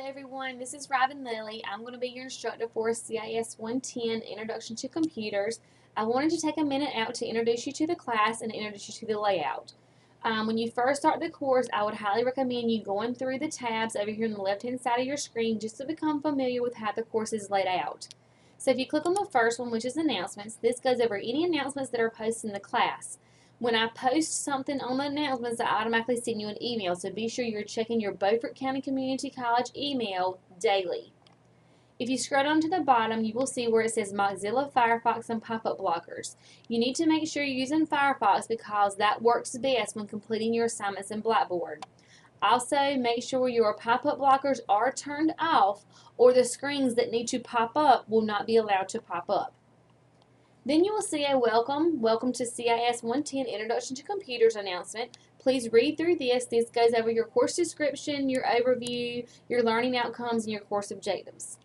everyone, this is Robin Lilly. I'm going to be your instructor for CIS 110 Introduction to Computers. I wanted to take a minute out to introduce you to the class and introduce you to the layout. When you first start the course, I would highly recommend you going through the tabs over here on the left hand side of your screen just to become familiar with how the course is laid out. So if you click on the first one, which is announcements, this goes over any announcements that are posted in the class. When I post something on the announcements, I automatically send you an email, so be sure you're checking your Beaufort County Community College email daily. If you scroll down to the bottom, you will see where it says Mozilla Firefox and pop-up blockers. You need to make sure you're using Firefox because that works best when completing your assignments in Blackboard. Also, make sure your pop-up blockers are turned off or the screens that need to pop up will not be allowed to pop up. Then you will see a welcome to CIS 110 Introduction to Computers announcement. Please read through this. This goes over your course description, your overview, your learning outcomes, and your course objectives.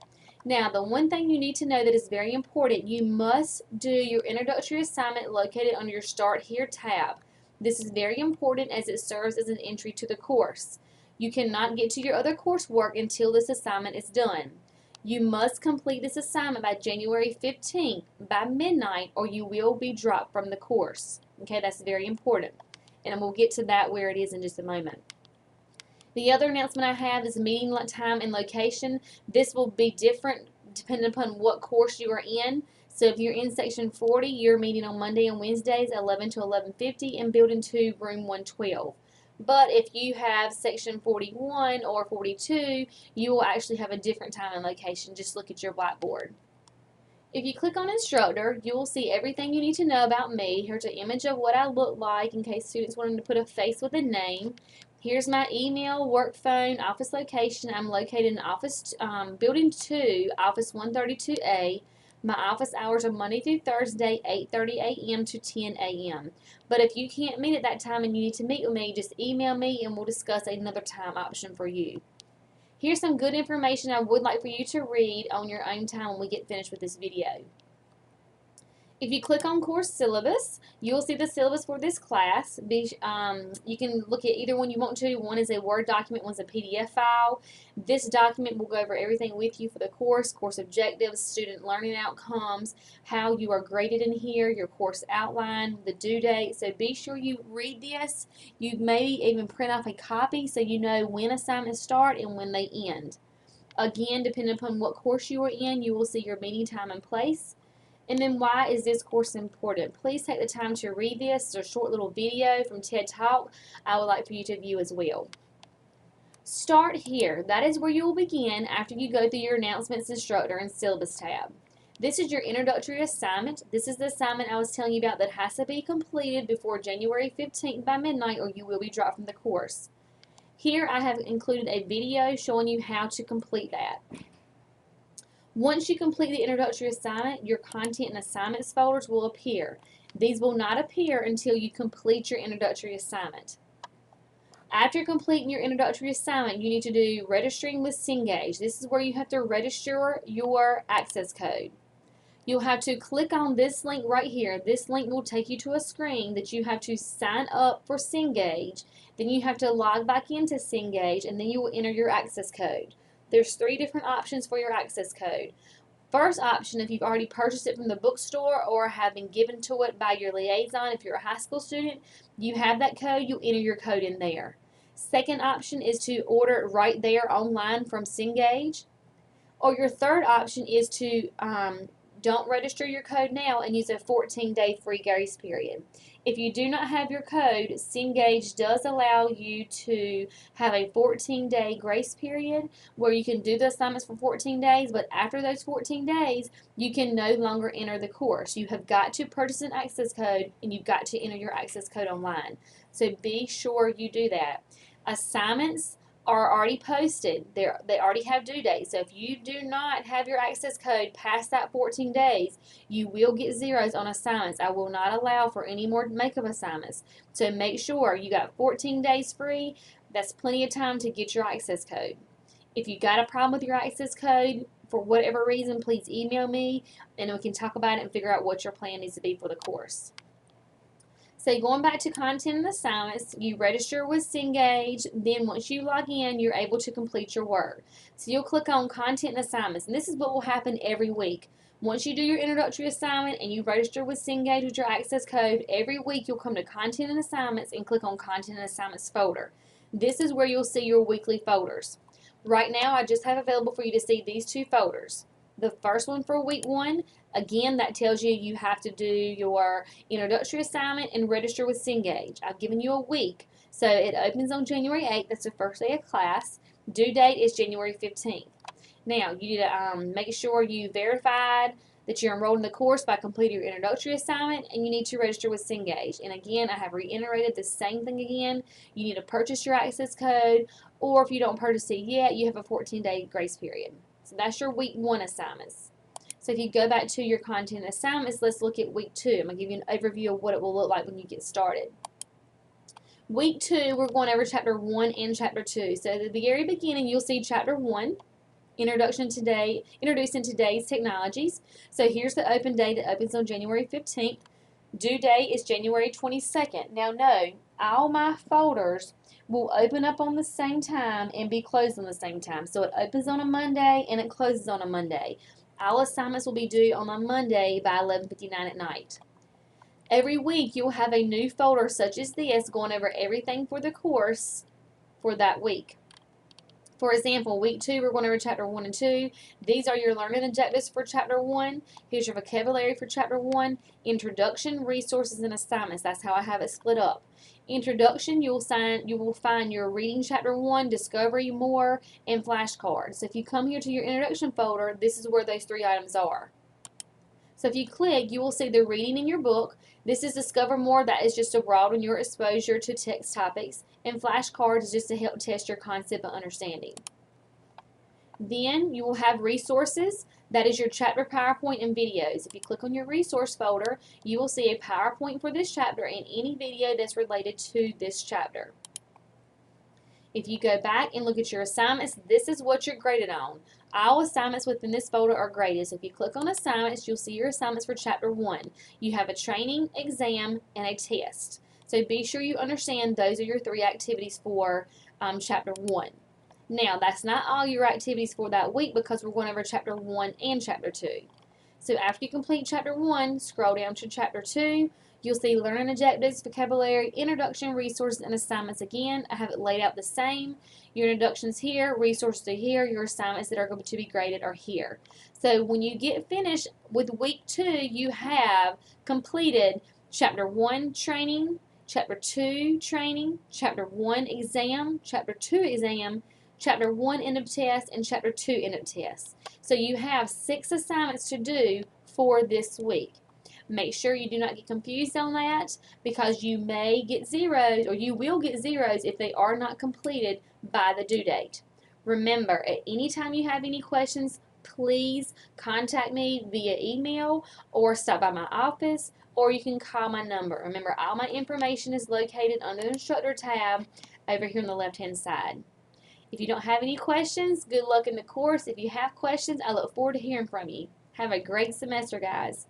Now, the one thing you need to know that is very important, you must do your introductory assignment located on your Start Here tab. This is very important as it serves as an entry to the course. You cannot get to your other coursework until this assignment is done. You must complete this assignment by January 15th by midnight or you will be dropped from the course. Okay, that's very important. And we'll get to that where it is in just a moment. The other announcement I have is meeting time and location. This will be different depending upon what course you are in. So if you're in section 40, you're meeting on Monday and Wednesdays 11 to 11:50 in building 2, room 112. But if you have section 41 or 42, you will actually have a different time and location. Just look at your Blackboard. If you click on instructor, you will see everything you need to know about me. Here's an image of what I look like in case students wanted to put a face with a name. Here's my email, work phone, office location. I'm located in office building 2, office 132A. My office hours are Monday through Thursday, 8:30 a.m. to 10 a.m. But if you can't meet at that time and you need to meet with me, just email me and we'll discuss another time option for you. Here's some good information I would like for you to read on your own time when we get finished with this video. If you click on course syllabus, you will see the syllabus for this class. You can look at either one you want to. One is a Word document, one's a PDF file. This document will go over everything with you for the course objectives, student learning outcomes, how you are graded in here, your course outline, the due date. So be sure you read this. You may even print off a copy so you know when assignments start and when they end. Again, depending upon what course you are in, you will see your meeting time and place. And then why is this course important? Please take the time to read this. It's a short little video from TED Talk I would like for you to view as well. Start Here. That is where you will begin after you go through your announcements, instructor, and syllabus tab. This is your introductory assignment. This is the assignment I was telling you about that has to be completed before January 15th by midnight or you will be dropped from the course. Here I have included a video showing you how to complete that. Once you complete the introductory assignment, your content and assignments folders will appear. These will not appear until you complete your introductory assignment. After completing your introductory assignment, you need to do registering with Cengage. This is where you have to register your access code. You'll have to click on this link right here. This link will take you to a screen that you have to sign up for Cengage. Then you have to log back into Cengage and then you will enter your access code. There's 3 different options for your access code. First option, if you've already purchased it from the bookstore or have been given to it by your liaison, if you're a high school student, you have that code, you enter your code in there. Second option is to order it right there online from Cengage. Or your third option is to don't register your code now and use a 14-day free grace period. If you do not have your code, Cengage does allow you to have a 14-day grace period where you can do the assignments for 14 days, but after those 14 days, you can no longer enter the course. You have got to purchase an access code and you've got to enter your access code online. So be sure you do that. Assignments are already posted. They already have due dates. So if you do not have your access code past that 14 days, you will get zeros on assignments. I will not allow for any more makeup assignments. So make sure you got 14 days free. That's plenty of time to get your access code. If you got a problem with your access code, for whatever reason, please email me and we can talk about it and figure out what your plan needs to be for the course. So going back to content and assignments, you register with Cengage. Then once you log in, you're able to complete your work. So you'll click on content and assignments, and this is what will happen every week. Once you do your introductory assignment and you register with Cengage with your access code, every week you'll come to content and assignments and click on content and assignments folder. This is where you'll see your weekly folders. Right now, I just have available for you to see these two folders. The first one for week 1, again, that tells you have to do your introductory assignment and register with Cengage. I've given you a week. So it opens on January 8th. That's the first day of class. Due date is January 15th. Now, you need to make sure you verified that you're enrolled in the course by completing your introductory assignment, and you need to register with Cengage. And again, I have reiterated the same thing again. You need to purchase your access code, or if you don't purchase it yet, you have a 14-day grace period. So that's your week 1 assignments. So if you go back to your content assignments, let's look at week 2. I'm going to give you an overview of what it will look like when you get started. Week 2, we're going over chapter 1 and chapter 2. So at the very beginning, you'll see chapter 1, introducing today's technologies. So here's the open date. It opens on January 15th. Due date is January 22nd. Now know, all my folders will open up on the same time and be closed on the same time. So it opens on a Monday and it closes on a Monday. All assignments will be due on a Monday by 11:59 at night. Every week you'll have a new folder such as this going over everything for the course for that week. For example, week 2, we're going over chapter 1 and 2. These are your learning objectives for chapter 1. Here's your vocabulary for chapter 1. Introduction, resources, and assignments. That's how I have it split up. Introduction, you will find your reading chapter 1, discovery, more, and flashcards. So if you come here to your introduction folder, this is where those 3 items are. So if you click, you will see the reading in your book. This is Discover More. That is just to broaden your exposure to text topics. And flashcards is just to help test your concept and understanding. Then you will have resources. That is your chapter PowerPoint and videos. If you click on your resource folder, you will see a PowerPoint for this chapter and any video that's related to this chapter. If you go back and look at your assignments, this is what you're graded on. All assignments within this folder are graded. So if you click on assignments, you'll see your assignments for chapter 1. You have a training, exam, and a test. So be sure you understand those are your 3 activities for chapter 1. Now, that's not all your activities for that week because we're going over chapter 1 and chapter 2. So after you complete chapter 1, scroll down to chapter 2. You'll see learning objectives, vocabulary, introduction, resources, and assignments again. I have it laid out the same. Your introductions here, resources are here, your assignments that are going to be graded are here. So when you get finished with week 2, you have completed chapter 1 training, chapter 2 training, chapter 1 exam, chapter 2 exam, chapter 1 end of test, and chapter 2 end of test. So you have 6 assignments to do for this week. Make sure you do not get confused on that because you may get zeros or you will get zeros if they are not completed by the due date. Remember, at any time you have any questions, please contact me via email or stop by my office, or you can call my number. Remember, all my information is located under the instructor tab over here on the left-hand side. If you don't have any questions, good luck in the course. If you have questions, I look forward to hearing from you. Have a great semester, guys.